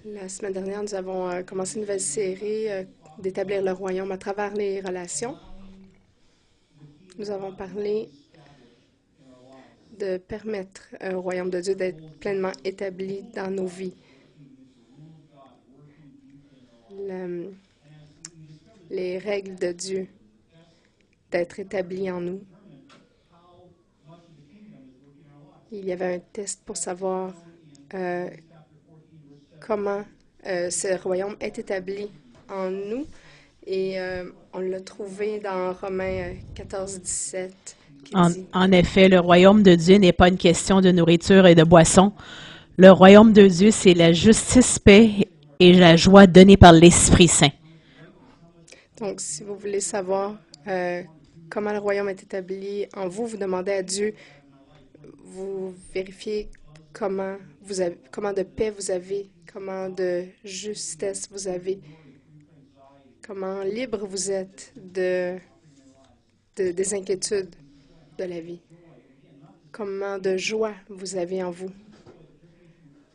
La semaine dernière, nous avons commencé une nouvelle série d'établir le royaume à travers les relations. Nous avons parlé de permettre au royaume de Dieu d'être pleinement établi dans nos vies. Le- les règles de Dieu d'être établies en nous. Il y avait un test pour savoir euh, comment ce royaume est établi en nous. Et on l'a trouvé dans Romains 14, 17, qui dit, En effet, le royaume de Dieu n'est pas une question de nourriture et de boisson. Le royaume de Dieu, c'est la justice, paix et la joie donnée par l'Esprit Saint. donc si vous voulez savoir comment le royaume est établi en vous, vous demandez à Dieu, vous vérifiez comment de paix vous avez, comment de justesse vous avez, comment libre vous êtes des inquiétudes de la vie, comment de joie vous avez en vous.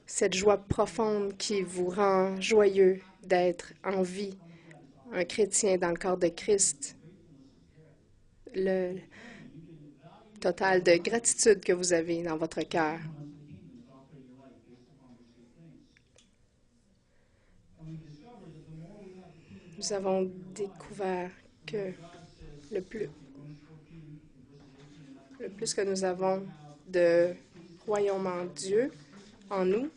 Cette joie profonde qui vous rend joyeux d'être en vie, un chrétien dans le corps de Christ. Le total de gratitude que vous avez dans votre cœur. Nous avons découvert que le plus, le plus que nous avons de royaume en Dieu, en nous,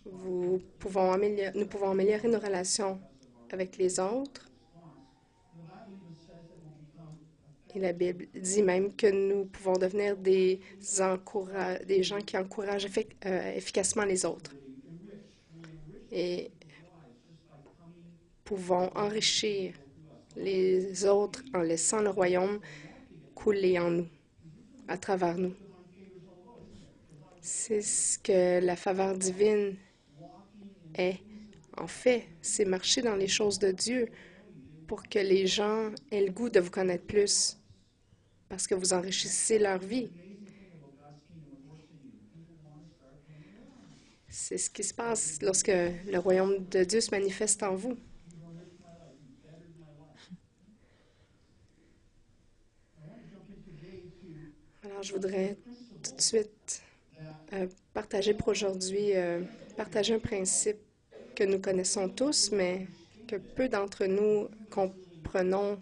nous pouvons améliorer nos relations avec les autres. Et la Bible dit même que nous pouvons devenir des gens qui encouragent efficacement les autres. Et pouvons enrichir les autres en laissant le royaume couler en nous, à travers nous. C'est ce que la faveur divine est. En fait, c'est marcher dans les choses de Dieu pour que les gens aient le goût de vous connaître plus, parce que vous enrichissez leur vie. C'est ce qui se passe lorsque le royaume de Dieu se manifeste en vous. Alors, je voudrais tout de suite partager pour aujourd'hui, partager un principe que nous connaissons tous, mais que peu d'entre nous comprenons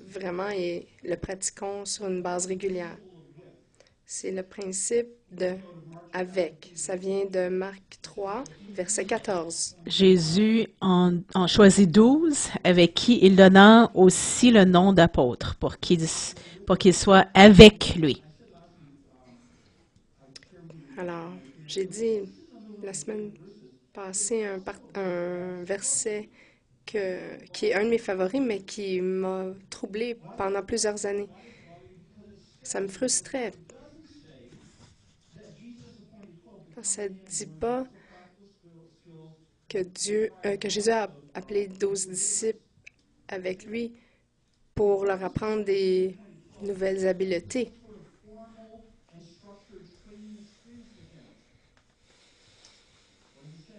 vraiment et le pratiquons sur une base régulière. C'est le principe de avec. Ça vient de Marc 3, verset 14. Jésus en choisit 12 avec qui il donna aussi le nom d'apôtre pour qu'ils soient avec lui. Alors, j'ai dit la semaine passée un verset qui est un de mes favoris, mais qui m'a troublée pendant plusieurs années. Ça me frustrait. Ça ne dit pas que Jésus a appelé 12 disciples avec lui pour leur apprendre des nouvelles habiletés.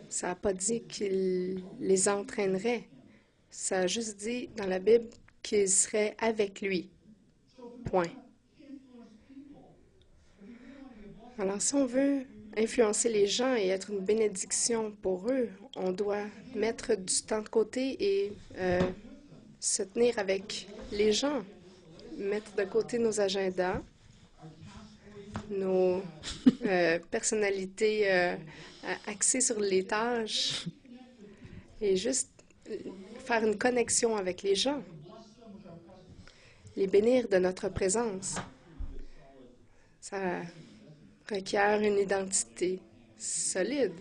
Ça n'a pas dit qu'il les entraînerait. Ça a juste dit dans la Bible qu'ils seraient avec lui. Point. Alors, si on veut influencer les gens et être une bénédiction pour eux, on doit mettre du temps de côté et se tenir avec les gens, mettre de côté nos agendas, nos personnalités axées sur les tâches et juste faire une connexion avec les gens, les bénir de notre présence. Ça requiert une identité solide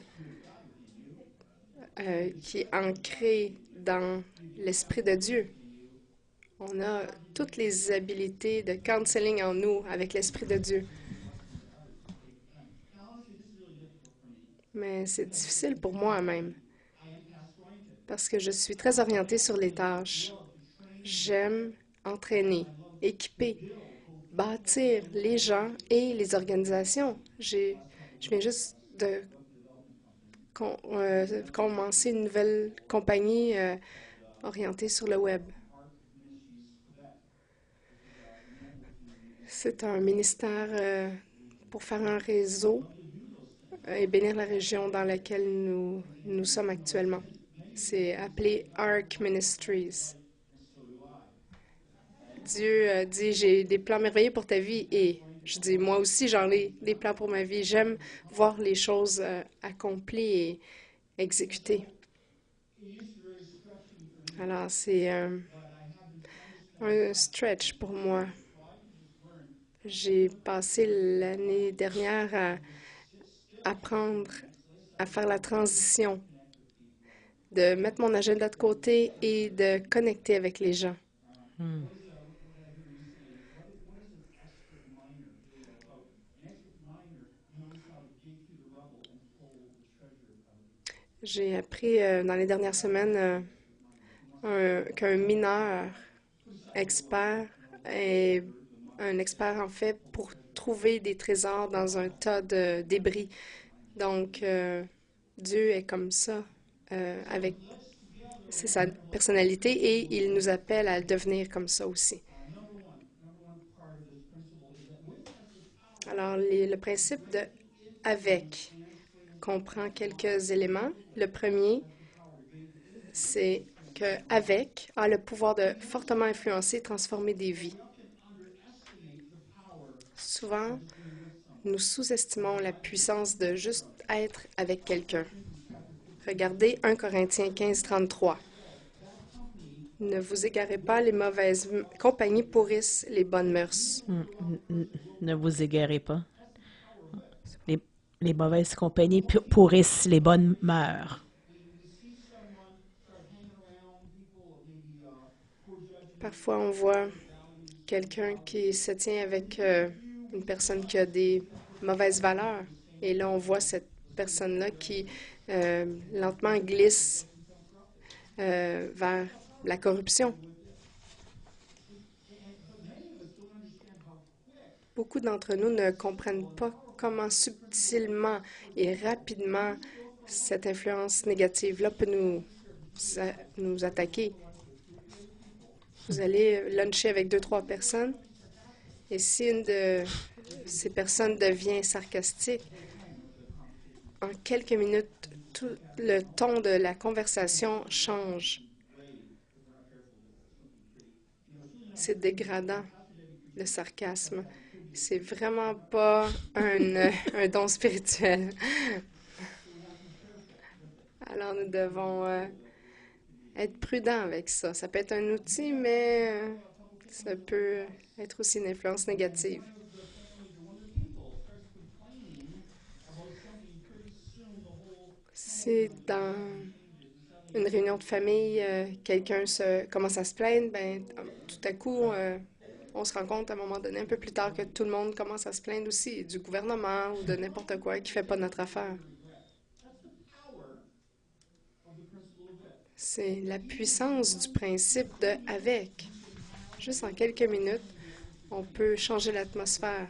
qui est ancrée dans l'Esprit de Dieu. On a toutes les habiletés de counseling en nous avec l'Esprit de Dieu. Mais c'est difficile pour moi-même parce que je suis très orientée sur les tâches. J'aime entraîner, équiper bâtir les gens et les organisations. Je viens juste de commencer une nouvelle compagnie orientée sur le web. C'est un ministère pour faire un réseau et bénir la région dans laquelle nous sommes actuellement. C'est appelé Arc Ministries. Dieu dit, j'ai des plans merveilleux pour ta vie et je dis, moi aussi, j'en ai des plans pour ma vie. J'aime voir les choses accomplies et exécutées. Alors, c'est un stretch pour moi. J'ai passé l'année dernière à apprendre à faire la transition, de mettre mon agenda de côté et de connecter avec les gens. J'ai appris dans les dernières semaines qu'un mineur expert est un expert en fait pour trouver des trésors dans un tas de débris. Donc, Dieu est comme ça, avec c'est sa personnalité et il nous appelle à devenir comme ça aussi. Alors, le principe de avec comprend quelques éléments. Le premier, c'est que avec a le pouvoir de fortement influencer et transformer des vies. Souvent, nous sous-estimons la puissance de juste être avec quelqu'un. Regardez 1 Corinthiens 15, 33. Ne vous égarez pas, les mauvaises compagnies pourrissent les bonnes mœurs. Ne vous égarez pas. Les, les mauvaises compagnies pourrissent les bonnes mœurs. Parfois, on voit quelqu'un qui se tient avec une personne qui a des mauvaises valeurs. Et là, on voit cette personne-là qui lentement glisse vers la corruption. Beaucoup d'entre nous ne comprennent pas comment subtilement et rapidement cette influence négative-là peut nous attaquer. Vous allez luncher avec 2, 3 personnes et si une de ces personnes devient sarcastique, en quelques minutes, tout le ton de la conversation change. C'est dégradant, le sarcasme. C'est vraiment pas un don spirituel. Alors, nous devons être prudents avec ça. Ça peut être un outil, mais ça peut être aussi une influence négative. Si dans une réunion de famille, quelqu'un commence à se plaindre, ben, tout à coup, on se rend compte à un moment donné, un peu plus tard, que tout le monde commence à se plaindre aussi du gouvernement ou de n'importe quoi qui ne fait pas notre affaire. C'est la puissance du principe de avec. Juste en quelques minutes, on peut changer l'atmosphère.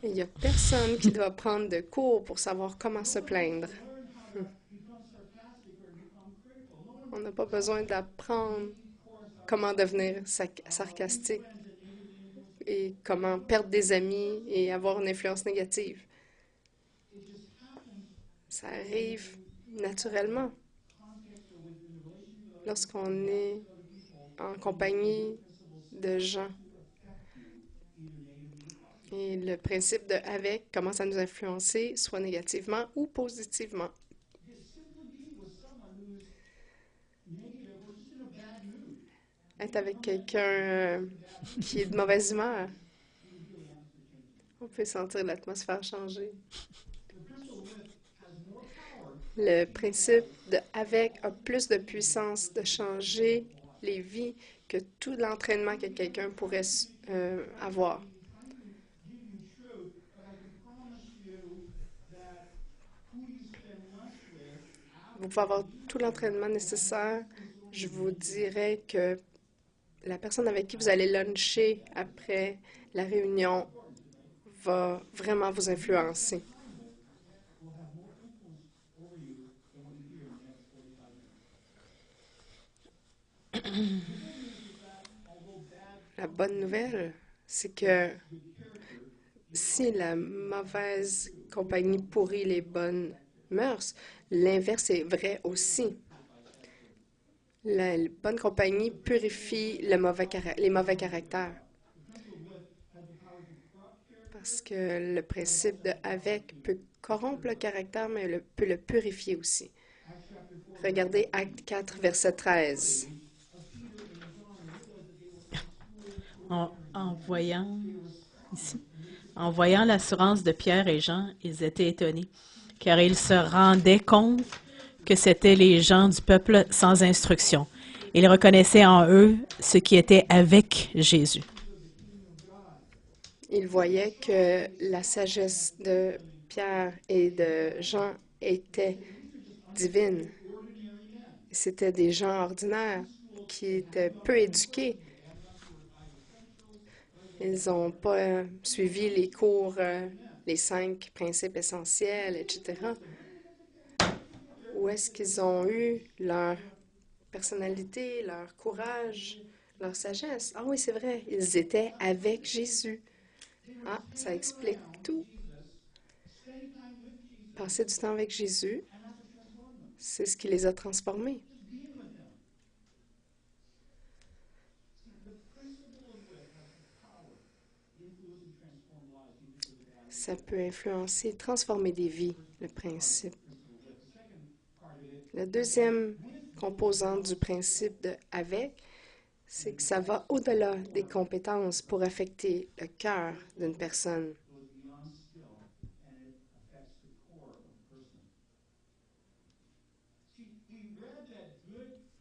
Il n'y a personne qui doit prendre de cours pour savoir comment se plaindre. On n'a pas besoin d'apprendre comment devenir sarcastique et comment perdre des amis et avoir une influence négative. Ça arrive naturellement lorsqu'on est en compagnie de gens. Et le principe de avec commence à nous influencer, soit négativement ou positivement. Être avec quelqu'un qui est de mauvaise humeur, on peut sentir l'atmosphère changer. Le principe de avec a plus de puissance de changer les vies que tout l'entraînement que quelqu'un pourrait avoir. Vous pouvez avoir tout l'entraînement nécessaire je vous dirais que la personne avec qui vous allez luncher après la réunion va vraiment vous influencer. La bonne nouvelle, c'est que si la mauvaise compagnie pourrit les bonnes mœurs, l'inverse est vrai aussi. La bonne compagnie purifie les mauvais caractères. Parce que le principe de avec peut corrompre le caractère, mais peut le purifier aussi. Regardez Acte 4, verset 13. En voyant ici, en voyant l'assurance de Pierre et Jean, ils étaient étonnés, car ils se rendaient compte que c'étaient les gens du peuple sans instruction. Ils reconnaissaient en eux ce qui était avec Jésus. Ils voyaient que la sagesse de Pierre et de Jean était divine. C'étaient des gens ordinaires qui étaient peu éduqués. Ils n'ont pas suivi les cours, les 5 principes essentiels, etc. Où est-ce qu'ils ont eu leur personnalité, leur courage, leur sagesse? Ah oui, c'est vrai, ils étaient avec Jésus. Ah, ça explique tout. Passer du temps avec Jésus, c'est ce qui les a transformés. Ça peut influencer, transformer des vies, le principe. La deuxième composante du principe de avec, c'est que ça va au-delà des compétences pour affecter le cœur d'une personne.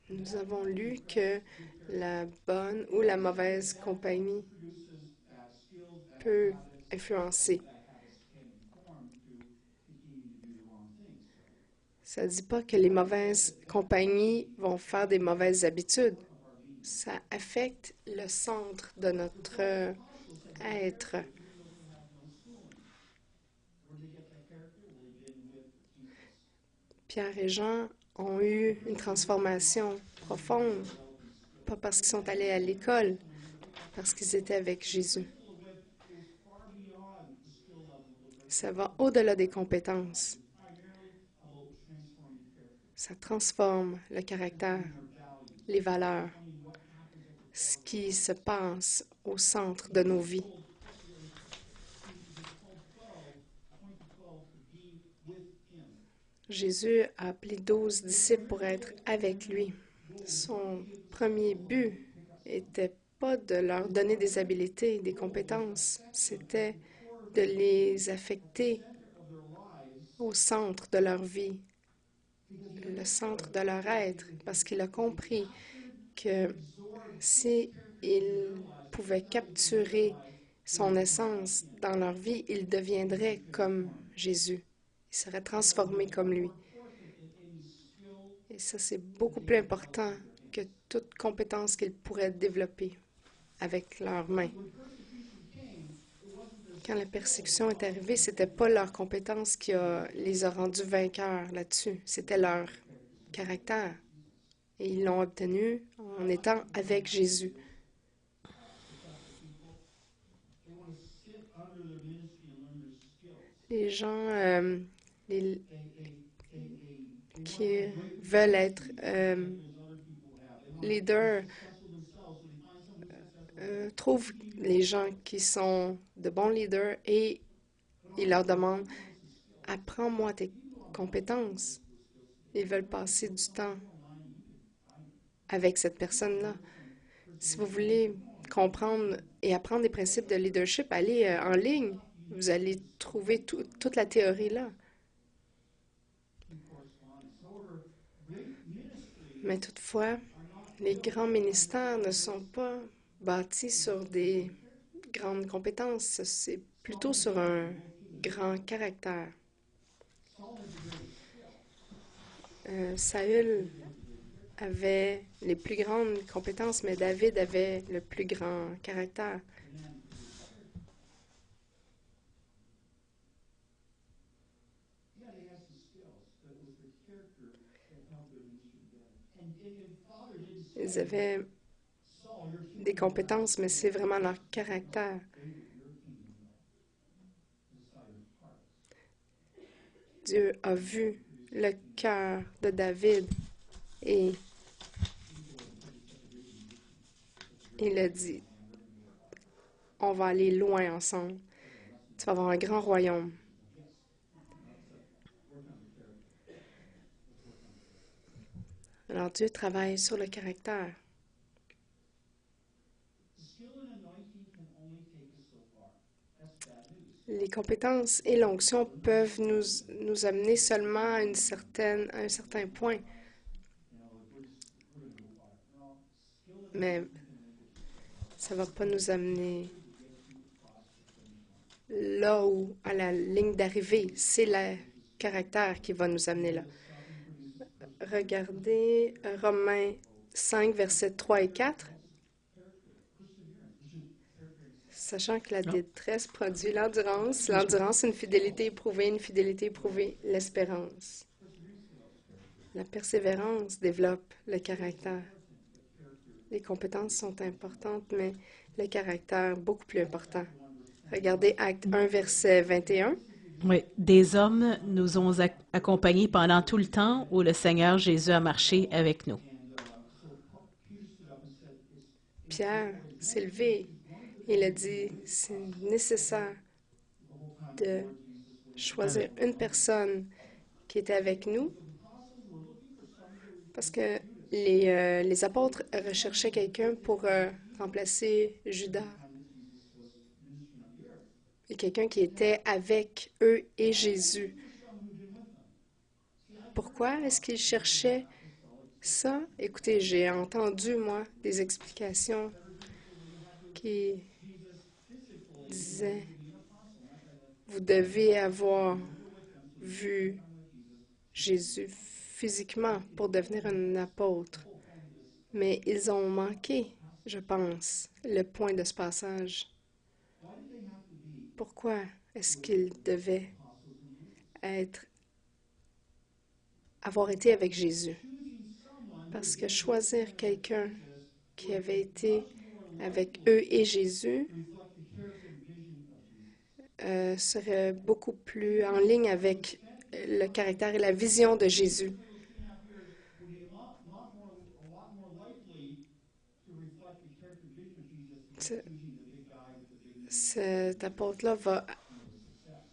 Nous avons lu que la bonne ou la mauvaise compagnie peut influencer. Ça ne dit pas que les mauvaises compagnies vont faire des mauvaises habitudes. Ça affecte le centre de notre être. Pierre et Jean ont eu une transformation profonde, pas parce qu'ils sont allés à l'école, parce qu'ils étaient avec Jésus. Ça va au-delà des compétences. Ça transforme le caractère, les valeurs, ce qui se passe au centre de nos vies. Jésus a appelé 12 disciples pour être avec lui. Son premier but n'était pas de leur donner des habiletés, des compétences, c'était de les affecter au centre de leur vie, le centre de leur être, parce qu'il a compris que si ils pouvaient capturer son essence dans leur vie, ils deviendraient comme Jésus. Ils seraient transformés comme lui. Et ça, c'est beaucoup plus important que toute compétence qu'ils pourraient développer avec leurs mains. Quand la persécution est arrivée, c'était pas leur compétence les a rendus vainqueurs là-dessus, c'était leur caractère. Et ils l'ont obtenu en étant avec Jésus. Les gens qui veulent être leaders trouvent les gens qui sont de bons leaders et ils leur demandent apprends-moi tes compétences. Ils veulent passer du temps avec cette personne-là. Si vous voulez comprendre et apprendre des principes de leadership, allez en ligne. Vous allez trouver toute la théorie là. Mais toutefois, les grands ministères ne sont pas bâtis sur des grandes compétences. C'est plutôt sur un grand caractère. Saül avait les plus grandes compétences, mais David avait le plus grand caractère. Ils avaient des compétences, mais c'est vraiment leur caractère. Dieu a vu le cœur de David et il a dit, on va aller loin ensemble. Tu vas avoir un grand royaume. Alors Dieu travaille sur le caractère. Les compétences et l'onction peuvent nous amener seulement à un certain point. Mais ça ne va pas nous amener là où, à la ligne d'arrivée. C'est le caractère qui va nous amener là. Regardez Romains 5, versets 3 et 4. Sachant que la détresse produit l'endurance, l'endurance, une fidélité éprouvée, l'espérance. La persévérance développe le caractère. Les compétences sont importantes, mais le caractère beaucoup plus important. Regardez Acte 1, verset 21. Oui, des hommes nous ont accompagnés pendant tout le temps où le Seigneur Jésus a marché avec nous. Pierre s'est levé. Il a dit, c'est nécessaire de choisir une personne qui était avec nous parce que les apôtres recherchaient quelqu'un pour remplacer Judas. Et quelqu'un qui était avec eux et Jésus. Pourquoi est-ce qu'ils cherchaient ça? Écoutez, j'ai entendu, moi, des explications qui disaient, vous devez avoir vu Jésus physiquement pour devenir un apôtre. Mais ils ont manqué, je pense, le point de ce passage. Pourquoi est-ce qu'ils devaient avoir été avec Jésus? Parce que choisir quelqu'un qui avait été avec eux et Jésus serait beaucoup plus en ligne avec le caractère et la vision de Jésus. Cet apôtre-là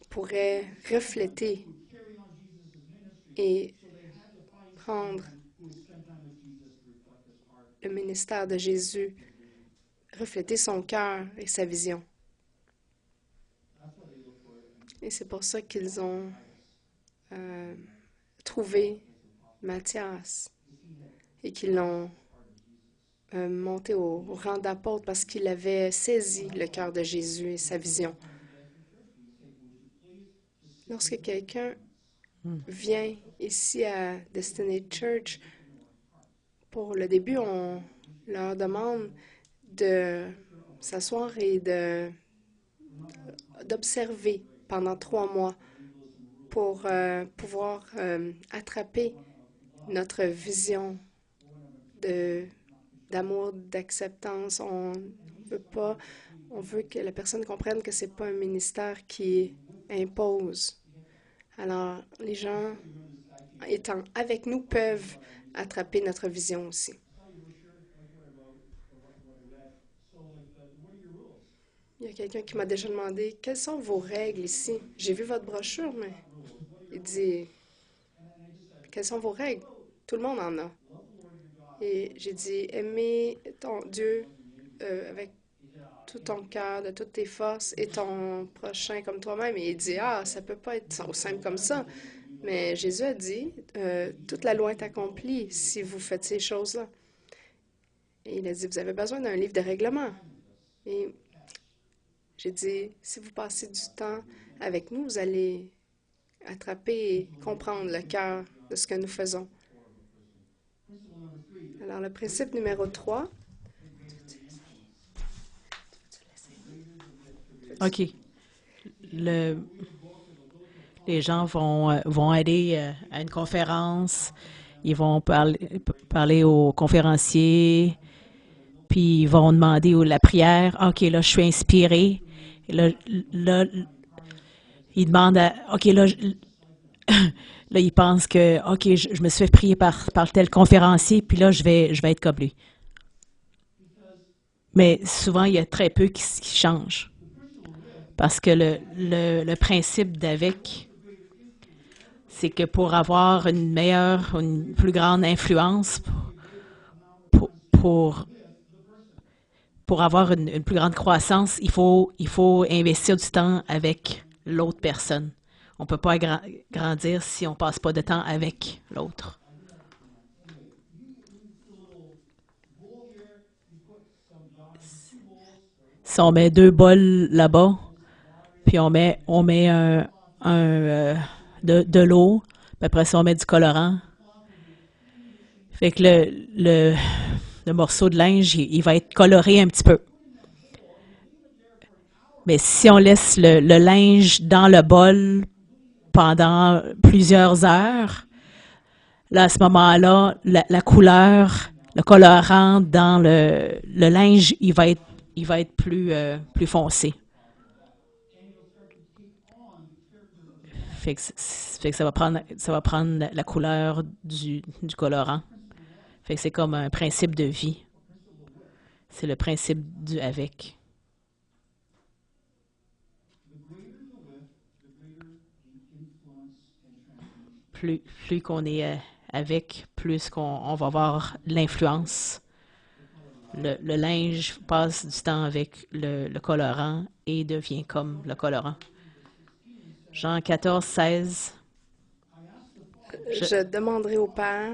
pourrait refléter et prendre le ministère de Jésus, refléter son cœur et sa vision. Et c'est pour ça qu'ils ont trouvé Matthias et qu'ils l'ont monté au rang d'apôtre parce qu'il avait saisi le cœur de Jésus et sa vision. Lorsque quelqu'un vient ici à Destiny Church, pour le début, on leur demande de s'asseoir et d'observer pendant 3 mois pour pouvoir attraper notre vision d'amour, d'acceptance. On veut que la personne comprenne que ce n'est pas un ministère qui impose. Alors, les gens étant avec nous peuvent attraper notre vision aussi. Il y a quelqu'un qui m'a déjà demandé, quelles sont vos règles ici? J'ai vu votre brochure, mais il dit, quelles sont vos règles? Tout le monde en a. Et j'ai dit, aimer ton Dieu avec tout ton cœur, de toutes tes forces, et ton prochain comme toi-même. Et il dit, ça peut pas être aussi simple comme ça. Mais Jésus a dit, toute la loi est accomplie si vous faites ces choses-là. Et il a dit, vous avez besoin d'un livre de règlement. Et j'ai dit, si vous passez du temps avec nous, vous allez attraper et comprendre le cœur de ce que nous faisons. Alors, le principe numéro 3. OK. Les gens vont aller à une conférence, ils vont parler aux conférenciers, puis ils vont demander la prière. OK, là, je suis inspiré. Et là, ils demandent OK, là, là, ils pensent que, OK, je me suis fait prier par tel conférencier, puis là, je vais être comme lui. Mais souvent, il y a très peu qui changent. Parce que le principe d'avec, c'est que pour avoir une plus grande influence, pour avoir une plus grande croissance, il faut investir du temps avec l'autre personne. On ne peut pas grandir si on ne passe pas de temps avec l'autre. Si on met 2 bols là-bas, puis on met de l'eau, puis après ça, on met du colorant. Fait que le morceau de linge, il va être coloré un petit peu. Mais si on laisse le linge dans le bol pendant plusieurs heures, là, à ce moment-là, la couleur, le colorant dans le linge, il va être plus foncé. Fait que ça va prendre la couleur du colorant. Fait que c'est comme un principe de vie. C'est le principe du avec. Plus qu'on est avec, plus qu'on va avoir l'influence. Le linge passe du temps avec le colorant et devient comme le colorant. Jean 14, 16. Je demanderai au Père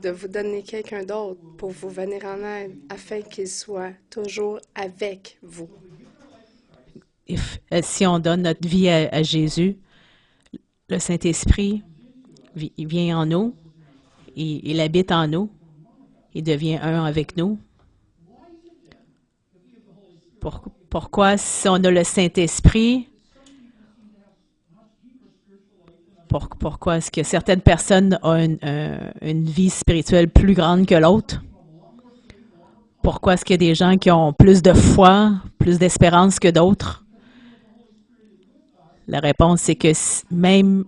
de vous donner quelqu'un d'autre pour vous venir en aide afin qu'il soit toujours avec vous. Si on donne notre vie à Jésus, le Saint-Esprit, il vient en nous, il habite en nous, il devient un avec nous. Pourquoi, si on a le Saint-Esprit, pourquoi est-ce que certaines personnes ont une vie spirituelle plus grande que l'autre? Pourquoi est-ce qu'il y a des gens qui ont plus de foi, plus d'espérance que d'autres? La réponse, c'est que même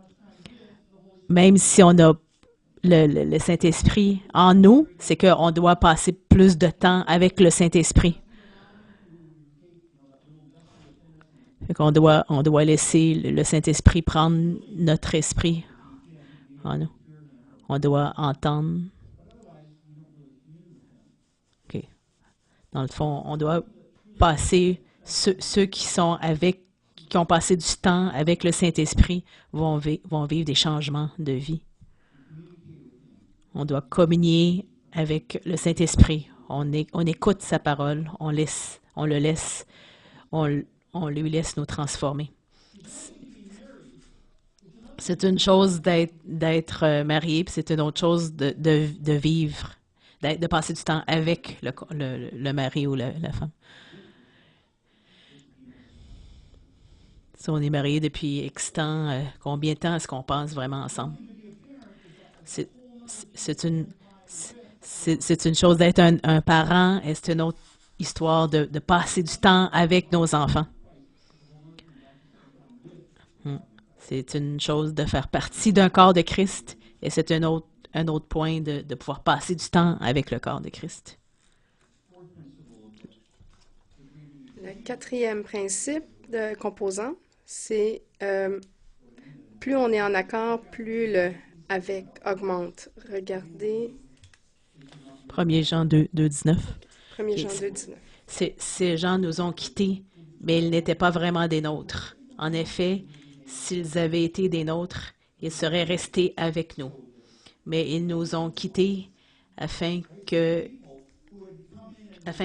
si on a le Saint-Esprit en nous, c'est qu'on doit passer plus de temps avec le Saint-Esprit. On doit laisser le Saint-Esprit prendre notre esprit en nous. On doit entendre. OK. Dans le fond, on doit passer, ceux qui ont passé du temps avec le Saint-Esprit vont vivre des changements de vie. On doit communier avec le Saint-Esprit. On écoute sa parole, on lui laisse nous transformer. C'est une chose d'être marié, puis c'est une autre chose de vivre, de passer du temps avec le mari ou la femme. Si on est marié depuis X temps, combien de temps est-ce qu'on passe vraiment ensemble? C'est une chose d'être un parent, et c'est une autre histoire de passer du temps avec nos enfants. C'est une chose de faire partie d'un corps de Christ, et c'est un autre point de pouvoir passer du temps avec le corps de Christ. Le 4e principe de composant, c'est plus on est en accord, plus le avec augmente. Regardez. 1 Jean 2, 19. 1 Jean 2, 19. Ces gens nous ont quittés, mais ils n'étaient pas vraiment des nôtres. En effet, s'ils avaient été des nôtres, ils seraient restés avec nous. Mais ils nous ont quittés afin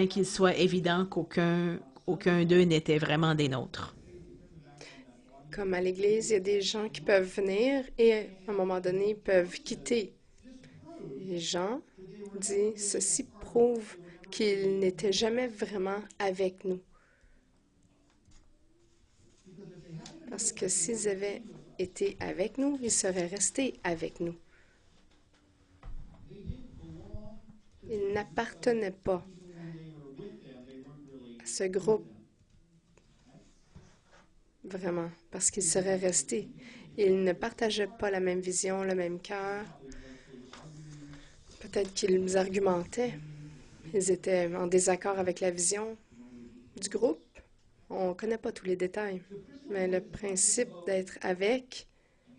qu'il soit évident qu'aucun d'eux n'était vraiment des nôtres. Comme à l'Église, il y a des gens qui peuvent venir et à un moment donné, peuvent quitter. Et Jean dit, ceci prouve qu'ils n'étaient jamais vraiment avec nous. Parce que s'ils avaient été avec nous, ils seraient restés avec nous. Ils n'appartenaient pas à ce groupe, vraiment, parce qu'ils seraient restés. Ils ne partageaient pas la même vision, le même cœur. Peut-être qu'ils argumentaient. Ils étaient en désaccord avec la vision du groupe. On ne connaît pas tous les détails, mais le principe d'être avec,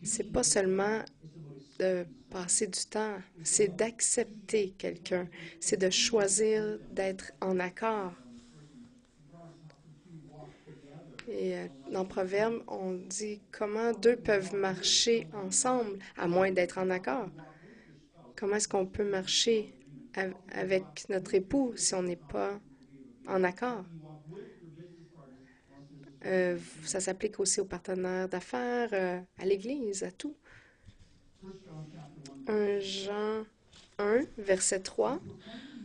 c'est pas seulement de passer du temps, c'est d'accepter quelqu'un, c'est de choisir d'être en accord. Et dans Proverbe, on dit comment deux peuvent marcher ensemble à moins d'être en accord. Comment est-ce qu'on peut marcher avec notre époux si on n'est pas en accord? Ça s'applique aussi aux partenaires d'affaires, à l'Église, à tout. 1 Jean 1, verset 3.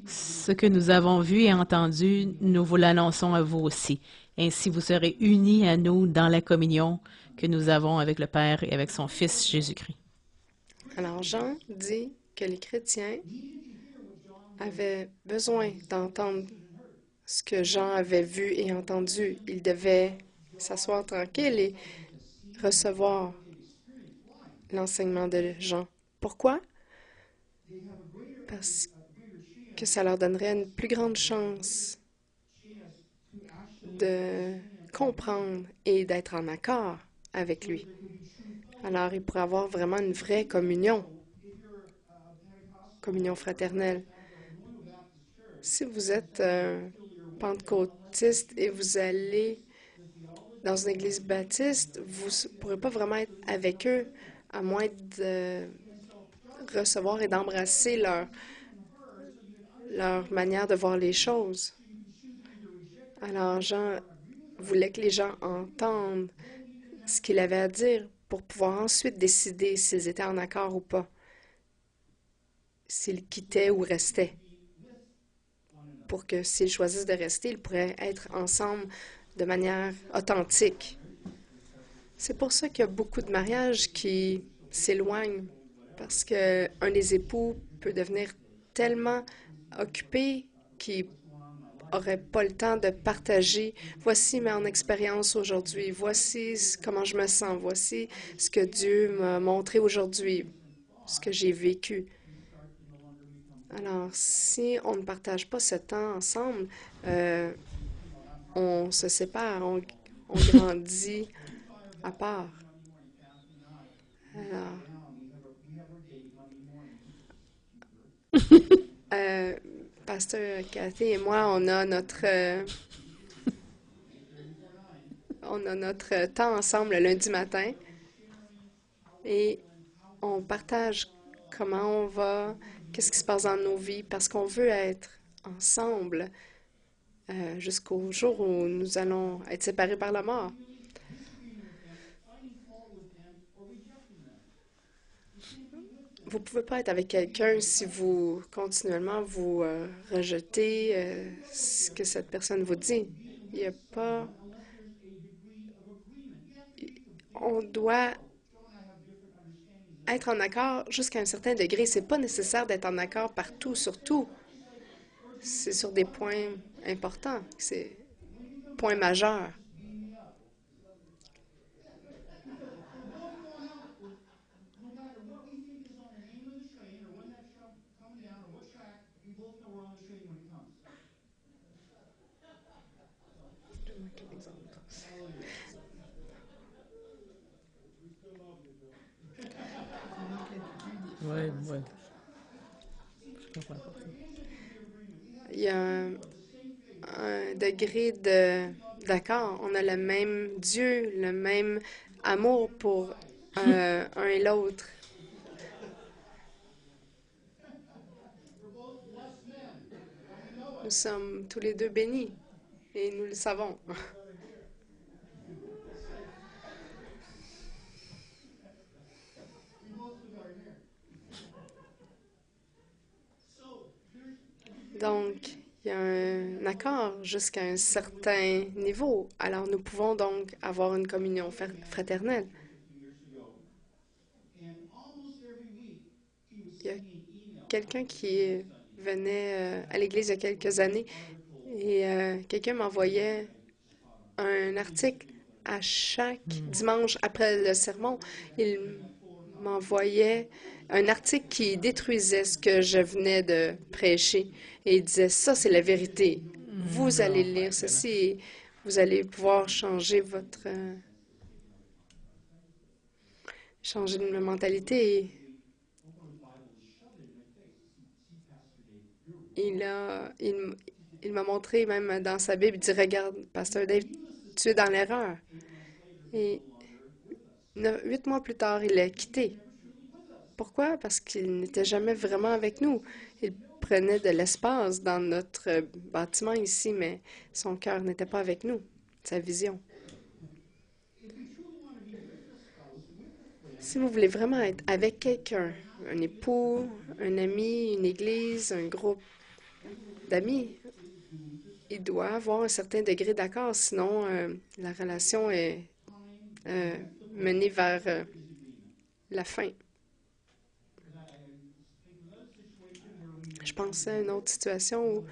Ce que nous avons vu et entendu, nous vous l'annonçons à vous aussi. Ainsi, vous serez unis à nous dans la communion que nous avons avec le Père et avec son Fils Jésus-Christ. Alors, Jean dit que les chrétiens avaient besoin d'entendre ce que Jean avait vu et entendu. Ils devaient s'asseoir tranquille et recevoir l'enseignement de Jean. Pourquoi? Parce que ça leur donnerait une plus grande chance de comprendre et d'être en accord avec lui. Alors, ils pourraient avoir vraiment une vraie communion fraternelle. Si vous êtes pentecôtiste et vous allez dans une église baptiste, vous ne pourrez pas vraiment être avec eux à moins de recevoir et d'embrasser leur manière de voir les choses. Alors, Jean voulait que les gens entendent ce qu'il avait à dire pour pouvoir ensuite décider s'ils étaient en accord ou pas, s'ils quittaient ou restaient. Pour que s'ils choisissent de rester, ils pourraient être ensemble de manière authentique. C'est pour ça qu'il y a beaucoup de mariages qui s'éloignent, parce qu'un des époux peut devenir tellement occupé qu'il n'aurait pas le temps de partager. Voici mon expérience aujourd'hui, voici comment je me sens, voici ce que Dieu m'a montré aujourd'hui, ce que j'ai vécu. Alors, si on ne partage pas ce temps ensemble, on se sépare, on grandit à part. Alors, Pasteur Cathy et moi, on a notre temps ensemble le lundi matin et on partage comment on va, qu'est-ce qui se passe dans nos vies, parce qu'on veut être ensemble jusqu'au jour où nous allons être séparés par la mort. Vous ne pouvez pas être avec quelqu'un si vous continuellement vous rejetez ce que cette personne vous dit. Il n'y a pas. On doit être en accord jusqu'à un certain degré. C'est pas nécessaire d'être en accord partout, sur tout. C'est sur des points importants. C'est points majeurs. Oui, oui. Il y a un degré d'accord. On a le même Dieu, le même amour pour un et l'autre. Nous sommes tous les deux bénis et nous le savons. Donc, il y a un accord jusqu'à un certain niveau. Alors, nous pouvons donc avoir une communion fraternelle. Il y a quelqu'un qui venait à l'église il y a quelques années et quelqu'un m'envoyait un article à chaque dimanche après le sermon. Il m'envoyait un article qui détruisait ce que je venais de prêcher. Et il disait, ça, c'est la vérité. Vous allez lire ceci et vous allez pouvoir changer changer de mentalité. Il m'a montré même dans sa Bible, il dit, regarde, Pasteur Dave, tu es dans l'erreur. Et 8 mois plus tard, il a quitté. Pourquoi? Parce qu'il n'était jamais vraiment avec nous. Il prenait de l'espace dans notre bâtiment ici, mais son cœur n'était pas avec nous, sa vision. Si vous voulez vraiment être avec quelqu'un, un époux, un ami, une église, un groupe d'amis, il doit avoir un certain degré d'accord, sinon la relation est menée vers la fin. Je pensais à une autre situation où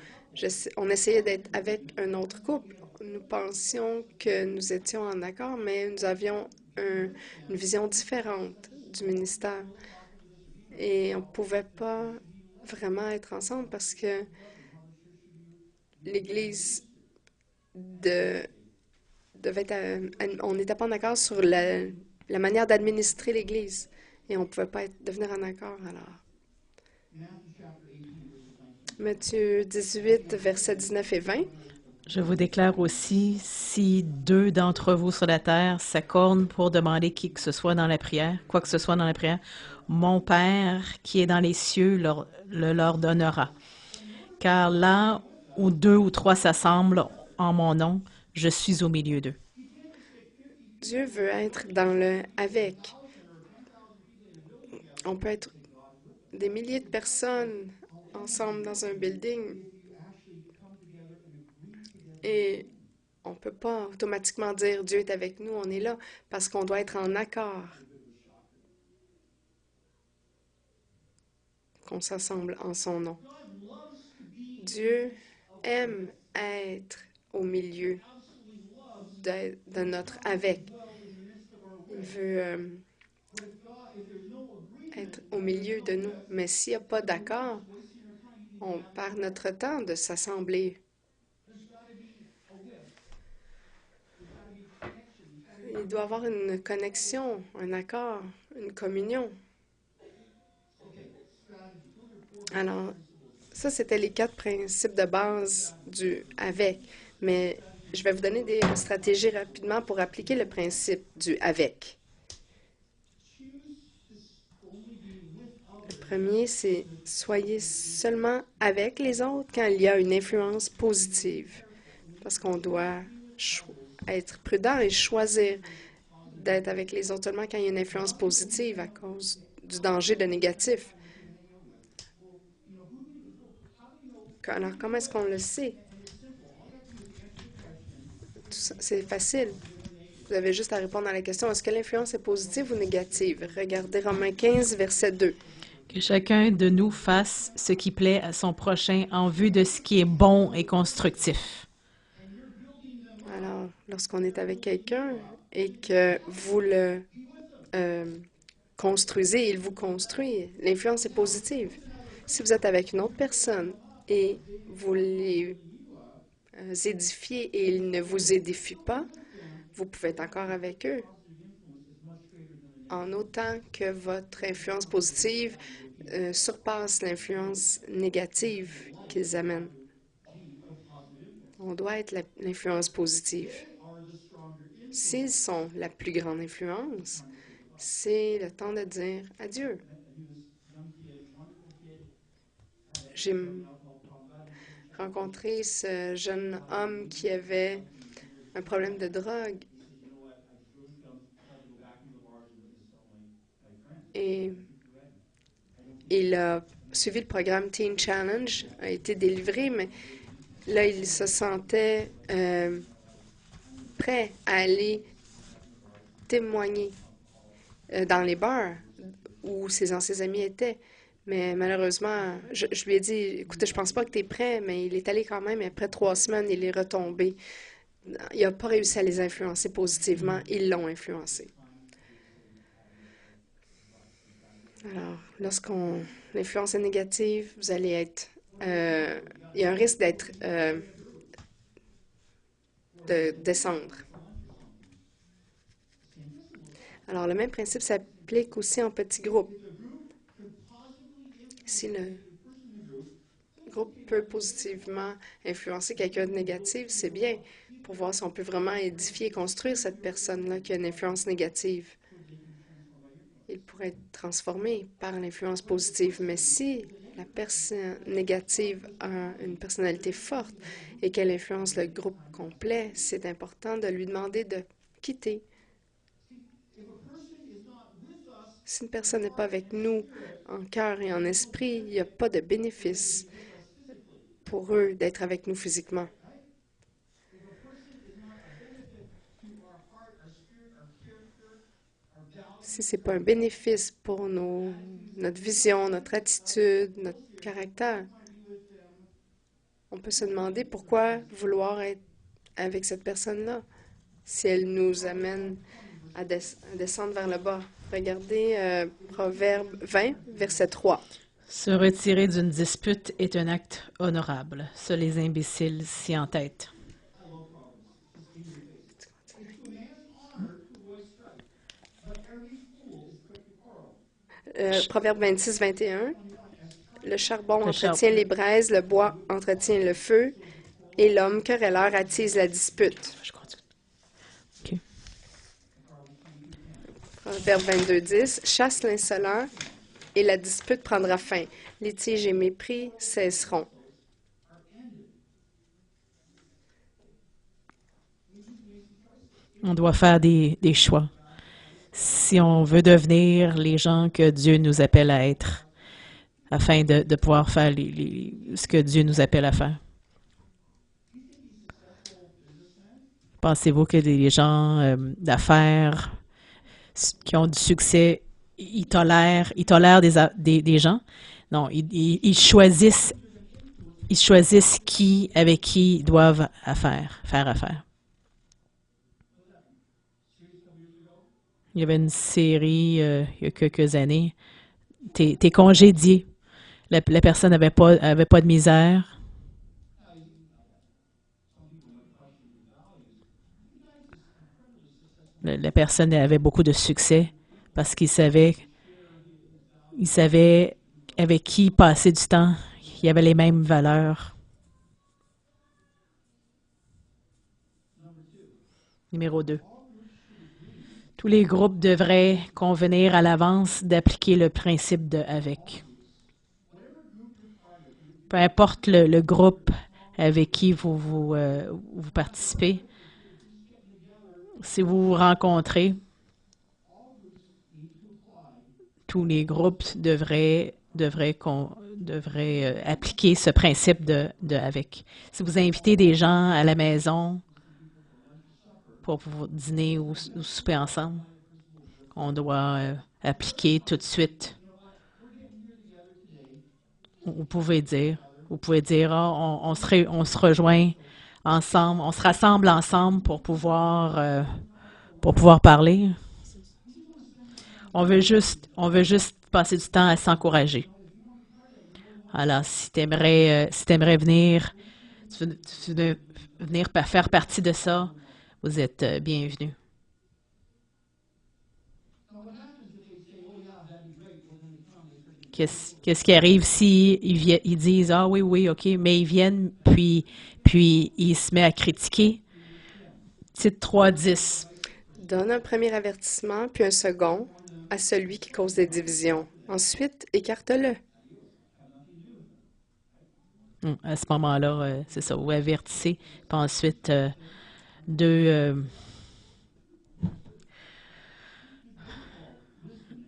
on essayait d'être avec un autre couple. Nous pensions que nous étions en accord, mais nous avions une vision différente du ministère. Et on ne pouvait pas vraiment être ensemble parce que l'Église devait être... on n'était pas en accord sur la manière d'administrer l'Église. Et on ne pouvait pas devenir en accord alors. Matthieu 18, versets 19 et 20. Je vous déclare aussi, si deux d'entre vous sur la terre s'accordent pour demander qui que ce soit dans la prière, quoi que ce soit dans la prière, mon Père qui est dans les cieux le leur donnera. Car là où deux ou trois s'assemblent en mon nom, je suis au milieu d'eux. Dieu veut être dans le avec. On peut être des milliers de personnes ensemble dans un building et on ne peut pas automatiquement dire Dieu est avec nous, on est là, parce qu'on doit être en accord. Qu'on s'assemble en son nom. Dieu aime être au milieu de notre avec. Il veut être au milieu de nous. Mais s'il n'y a pas d'accord, on perd notre temps de s'assembler. Il doit y avoir une connexion, un accord, une communion. Alors, ça, c'était les 4 principes de base du avec. Mais je vais vous donner des stratégies rapidement pour appliquer le principe du avec. Le premier, c'est soyez seulement avec les autres quand il y a une influence positive. Parce qu'on doit être prudent et choisir d'être avec les autres seulement quand il y a une influence positive à cause du danger de négatif. Alors, comment est-ce qu'on le sait? C'est facile. Vous avez juste à répondre à la question, est-ce que l'influence est positive ou négative? Regardez Romains 15, verset 2. Que chacun de nous fasse ce qui plaît à son prochain en vue de ce qui est bon et constructif. Alors, lorsqu'on est avec quelqu'un et que vous le construisez, il vous construit, l'influence est positive. Si vous êtes avec une autre personne et vous les édifiez et ils ne vous édifient pas, vous pouvez être encore avec eux. En autant que votre influence positive surpasse l'influence négative qu'ils amènent. On doit être l'influence positive. S'ils sont la plus grande influence, c'est le temps de dire adieu. J'ai rencontré ce jeune homme qui avait un problème de drogue et il a suivi le programme Teen Challenge, a été délivré, mais là, il se sentait prêt à aller témoigner dans les bars où ses anciens amis étaient. Mais malheureusement, je lui ai dit, écoute, je pense pas que tu es prêt, mais il est allé quand même. Et après 3 semaines, il est retombé. Il n'a pas réussi à les influencer positivement. Ils l'ont influencé. Alors, lorsqu'on l'influence est négative, vous allez être... il y a un risque d'être... de descendre. Alors, le même principe s'applique aussi en petits groupes. Si le groupe peut positivement influencer quelqu'un de négatif, c'est bien pour voir si on peut vraiment édifier et construire cette personne-là qui a une influence négative. Il pourrait être transformé par l'influence positive. Mais si la personne négative a une personnalité forte et qu'elle influence le groupe complet, c'est important de lui demander de quitter. Si une personne n'est pas avec nous en cœur et en esprit, il n'y a pas de bénéfice pour eux d'être avec nous physiquement. Si ce n'est pas un bénéfice pour notre vision, notre attitude, notre caractère, on peut se demander pourquoi vouloir être avec cette personne-là si elle nous amène à descendre vers le bas. Regardez Proverbe 20, verset 3. Se retirer d'une dispute est un acte honorable. Seuls les imbéciles s'y entêtent. Proverbe 26, 21. Le charbon entretient les braises, le bois entretient le feu, et l'homme querelleur attise la dispute. Je continue. OK. Proverbe 22, 10. Chasse l'insolent, et la dispute prendra fin. Litige et mépris cesseront. On doit faire des choix. Si on veut devenir les gens que Dieu nous appelle à être, afin de pouvoir faire ce que Dieu nous appelle à faire. Pensez-vous que des gens d'affaires qui ont du succès, ils tolèrent des gens? Non, ils choisissent avec qui ils doivent faire affaire. Il y avait une série il y a quelques années. T'es congédié. La personne n'avait pas de misère. La personne avait beaucoup de succès parce qu'il savait avec qui passer du temps. Il y avait les mêmes valeurs. Numéro 2. Tous les groupes devraient convenir à l'avance d'appliquer le principe de avec. Peu importe le groupe avec qui vous participez, si vous vous rencontrez, tous les groupes devraient appliquer ce principe de avec. Si vous invitez des gens à la maison pour vous dîner ou souper ensemble, on doit appliquer tout de suite. Vous pouvez dire, on se rejoint ensemble, on se rassemble ensemble pour pouvoir parler. On veut juste passer du temps à s'encourager. Alors, si tu aimerais venir, tu veux venir faire partie de ça, vous êtes bienvenus. Qu'est-ce qui arrive si ils disent ah oui, OK, mais ils viennent puis ils se mettent à critiquer? Titre 3.10. Donne un premier avertissement puis un second à celui qui cause des divisions. Ensuite, écarte-le. À ce moment-là, c'est ça, vous avertissez, puis ensuite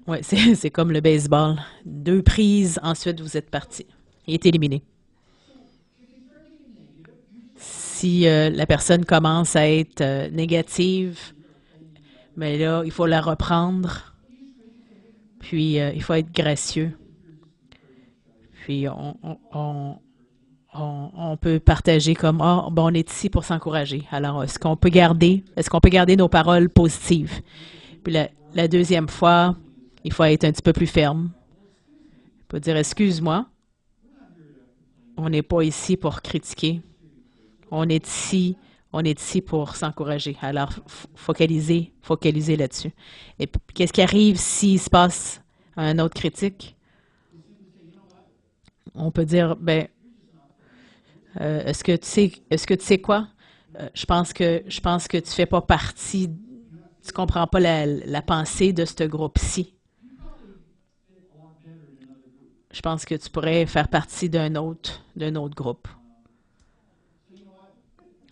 Ouais, c'est comme le baseball. 2 prises, ensuite vous êtes parti. Il est éliminé. Si la personne commence à être négative, mais là, il faut la reprendre. Puis, il faut être gracieux. Puis, on peut partager comme, ah, bon, on est ici pour s'encourager. Alors, est-ce qu'on peut garder nos paroles positives? Puis, la deuxième fois, il faut être un petit peu plus ferme. Il faut dire, excuse-moi, on n'est pas ici pour critiquer. On est ici, on est ici pour s'encourager. Alors, focaliser là-dessus. Et puis, qu'est-ce qui arrive s'il se passe un autre critique? On peut dire, ben, est-ce que tu sais quoi? Je pense que tu fais pas partie, tu comprends pas la pensée de ce groupe-ci. Je pense que tu pourrais faire partie d'un autre groupe.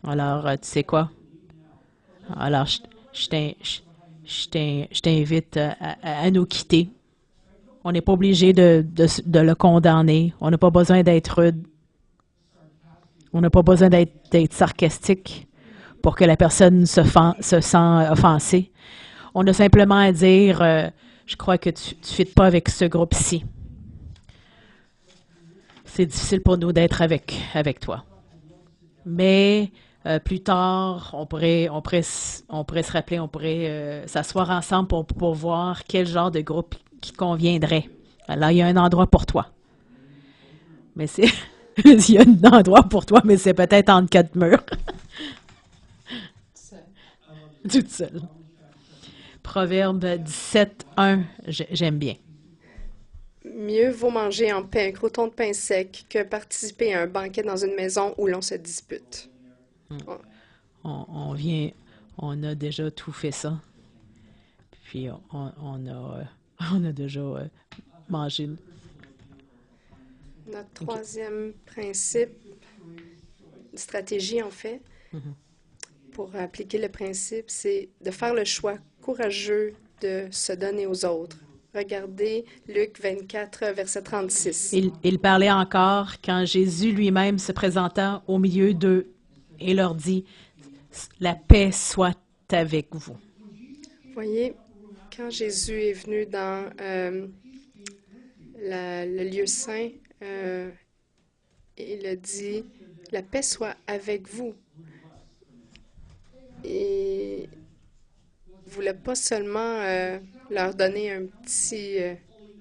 Alors, tu sais quoi? Alors, je t'in- je t'invite à nous quitter. On n'est pas obligé de le condamner. On n'a pas besoin d'être rude. On n'a pas besoin d'être sarcastique pour que la personne se sent offensée. On a simplement à dire, je crois que tu ne fites pas avec ce groupe-ci. C'est difficile pour nous d'être avec toi. Mais plus tard, on pourrait se rappeler, on pourrait s'asseoir ensemble pour voir quel genre de groupe qui te conviendrait. Alors, il y a un endroit pour toi. Mais c'est... il y a un endroit pour toi, mais c'est peut-être entre 4 murs. Toute seule. Proverbe 17:1, j'aime bien. Mieux vaut manger en paix un croûton de pain sec que participer à un banquet dans une maison où l'on se dispute. Ouais. On vient, on a déjà tout fait ça. Puis on a déjà mangé. Notre OK. troisième principe, stratégie en fait, pour appliquer le principe, c'est de faire le choix courageux de se donner aux autres. Regardez Luc 24, verset 36. Il parlait encore quand Jésus lui-même se présenta au milieu d'eux et leur dit, la paix soit avec vous. Voyez, quand Jésus est venu dans le lieu saint, il a dit, la paix soit avec vous. Et il ne voulait pas seulement leur donner un petit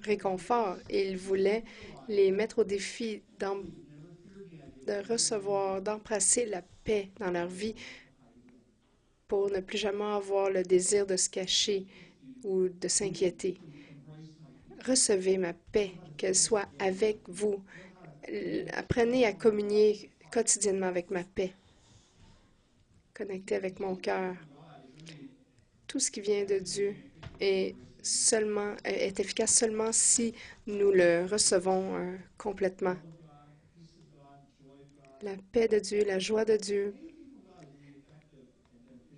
réconfort, il voulait les mettre au défi de recevoir, d'embrasser la paix dans leur vie pour ne plus jamais avoir le désir de se cacher ou de s'inquiéter. Recevez ma paix, qu'elle soit avec vous. Apprenez à communier quotidiennement avec ma paix. Connectez avec mon cœur. Tout ce qui vient de Dieu est efficace seulement si nous le recevons complètement. La paix de Dieu, la joie de Dieu,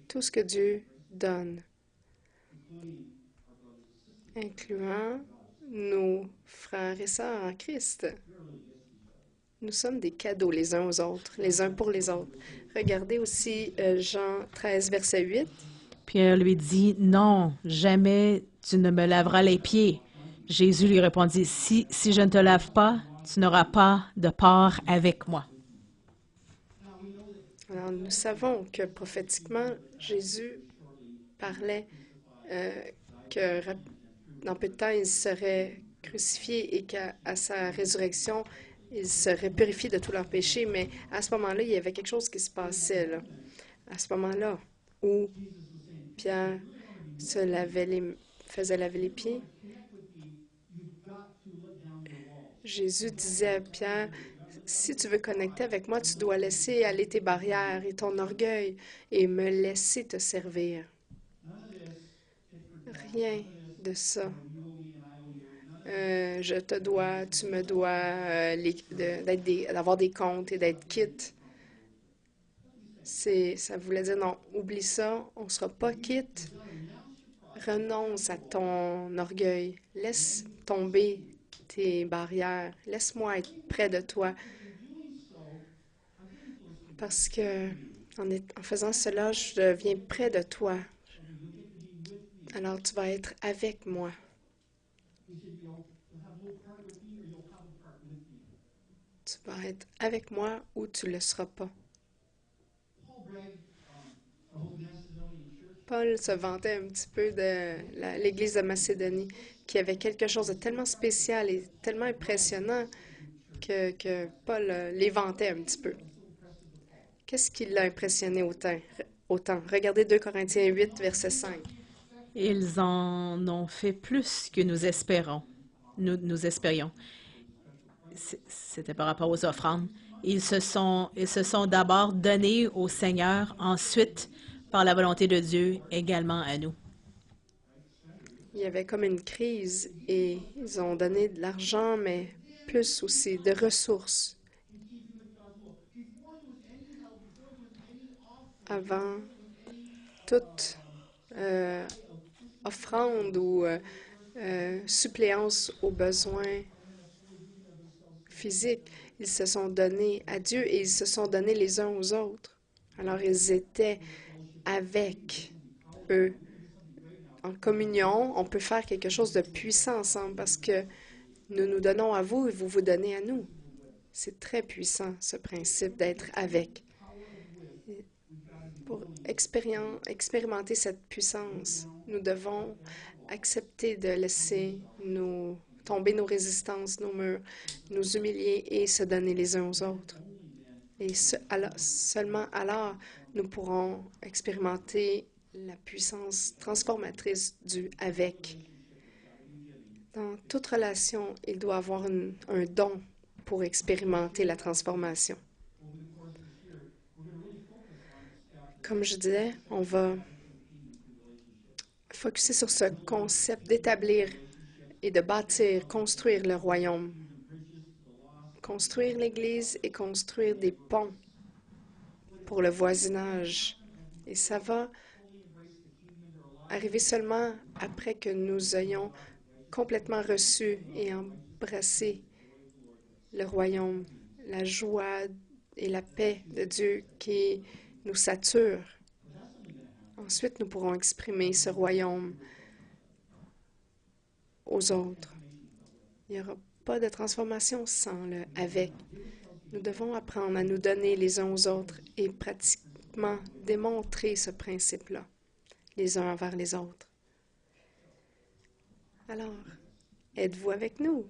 tout ce que Dieu donne, incluant nos frères et sœurs en Christ. Nous sommes des cadeaux les uns aux autres, les uns pour les autres. Regardez aussi Jean 13, verset 8. Pierre lui dit, non, jamais tu ne me laveras les pieds. Jésus lui répondit, si je ne te lave pas, tu n'auras pas de part avec moi. Alors, nous savons que prophétiquement, Jésus parlait que dans peu de temps, il serait crucifié et qu'à sa résurrection, il serait purifié de tous leurs péchés. Mais à ce moment-là, il y avait quelque chose qui se passait, là. À ce moment-là, où Pierre faisait laver les pieds, Jésus disait à Pierre, si tu veux connecter avec moi, tu dois laisser aller tes barrières et ton orgueil et me laisser te servir. Rien de ça. Je te dois, tu me dois d'avoir des comptes et d'être quitte. Ça voulait dire non, oublie ça, on ne sera pas quitte. Renonce à ton orgueil. Laisse tomber tes barrières. Laisse-moi être près de toi. Parce que en faisant cela, je deviens près de toi. Alors tu vas être avec moi. Tu vas être avec moi ou tu ne le seras pas. Paul se vantait un petit peu de l'Église de Macédonie, qui avait quelque chose de tellement spécial et tellement impressionnant que Paul les vantait un petit peu. Qu'est-ce qui l'a impressionné autant? Regardez 2 Corinthiens 8, verset 5. Ils en ont fait plus que nous espérions. C'était par rapport aux offrandes. Ils se sont d'abord donnés au Seigneur, ensuite, par la volonté de Dieu, également à nous. Il y avait comme une crise et ils ont donné de l'argent, mais plus aussi de ressources. Avant toute offrande ou suppléance aux besoins physiques, ils se sont donnés à Dieu et ils se sont donnés les uns aux autres. Alors ils étaient avec eux. En communion, on peut faire quelque chose de puissant ensemble parce que nous nous donnons à vous et vous vous donnez à nous. C'est très puissant, ce principe d'être avec. Pour expérimenter cette puissance, nous devons accepter de laisser tomber nos résistances, nos murs, nous humilier et se donner les uns aux autres. Et seulement alors, nous pourrons expérimenter la puissance transformatrice du avec. Dans toute relation, il doit y avoir un don pour expérimenter la transformation. Comme je disais, on va focuser sur ce concept d'établir et de bâtir, construire le royaume. Construire l'Église et construire des ponts pour le voisinage. Et ça va arriver seulement après que nous ayons complètement reçu et embrassé le royaume, la joie et la paix de Dieu qui nous sature. Ensuite, nous pourrons exprimer ce royaume aux autres. Il n'y aura pas de transformation sans le avec. Nous devons apprendre à nous donner les uns aux autres et pratiquement démontrer ce principe-là, les uns envers les autres. Alors, êtes-vous avec nous?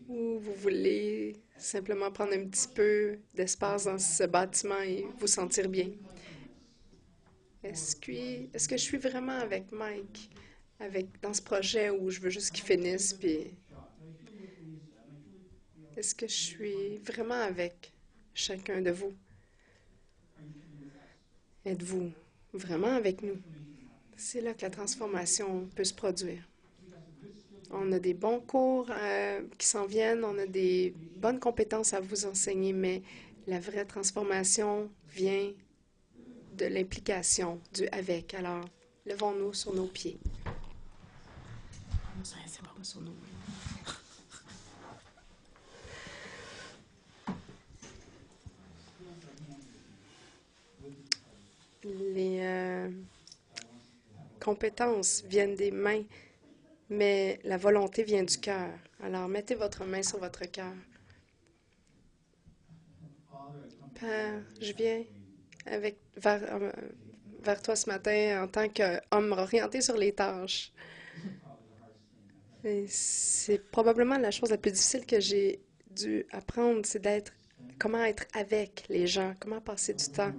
Ou vous voulez simplement prendre un petit peu d'espace dans ce bâtiment et vous sentir bien? Est-ce que je suis vraiment avec Mike dans ce projet où je veux juste qu'il finisse, puis est-ce que je suis vraiment avec chacun de vous? Êtes-vous vraiment avec nous? C'est là que la transformation peut se produire. On a des bons cours qui s'en viennent, on a des bonnes compétences à vous enseigner, mais la vraie transformation vient de l'implication, du avec. Alors, levons-nous sur nos pieds. C'est pas sur nos pieds. Les compétences viennent des mains, mais la volonté vient du cœur. Alors, mettez votre main sur votre cœur. Père, je viens vers toi ce matin en tant qu'homme orienté sur les tâches. Et c'est probablement la chose la plus difficile que j'ai dû apprendre, c'est comment être avec les gens, comment passer du temps,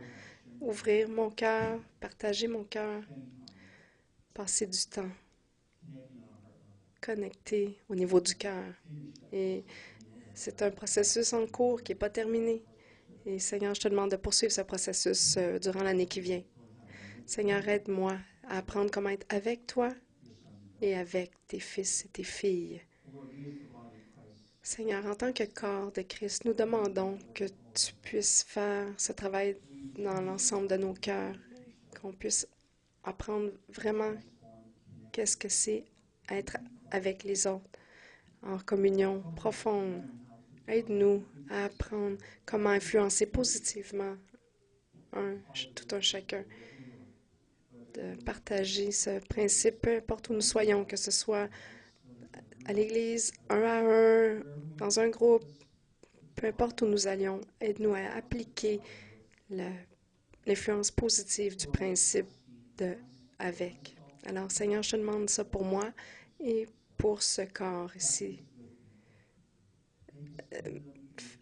ouvrir mon cœur, partager mon cœur, passer du temps, connecter au niveau du cœur. Et c'est un processus en cours qui n'est pas terminé. Et Seigneur, je te demande de poursuivre ce processus durant l'année qui vient. Seigneur, aide-moi à apprendre comment être avec toi et avec tes fils et tes filles. Seigneur, en tant que corps de Christ, nous demandons que tu puisses faire ce travail dans l'ensemble de nos cœurs, qu'on puisse apprendre vraiment qu'est-ce que c'est être avec les autres en communion profonde. Aide-nous à apprendre comment influencer positivement tout un chacun, de partager ce principe, peu importe où nous soyons, que ce soit à l'église, un à un, dans un groupe, peu importe où nous allions. Aide-nous à appliquer l'influence positive du principe de avec. Alors, Seigneur, je te demande ça pour moi et pour ce corps ici.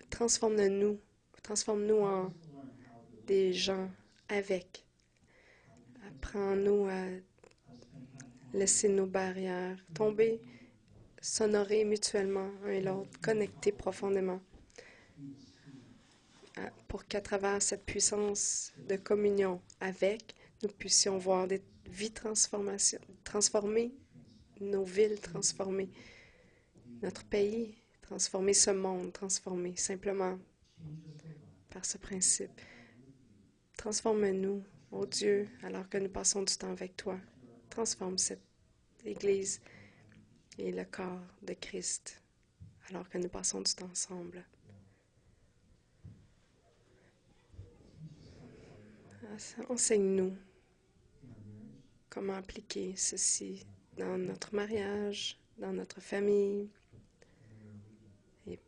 Transforme-nous, transforme-nous en des gens avec. Apprends-nous à laisser nos barrières tomber, s'honorer mutuellement un et l'autre, connecter profondément, pour qu'à travers cette puissance de communion avec, nous puissions voir des vies transformées, nos villes transformées, notre pays transformé, ce monde transformé, simplement par ce principe. Transforme-nous, ô Dieu, alors que nous passons du temps avec toi. Transforme cette Église et le corps de Christ, alors que nous passons du temps ensemble. Enseigne-nous comment appliquer ceci dans notre mariage, dans notre famille et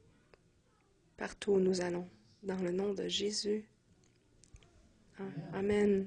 partout où nous allons. Dans le nom de Jésus. Amen.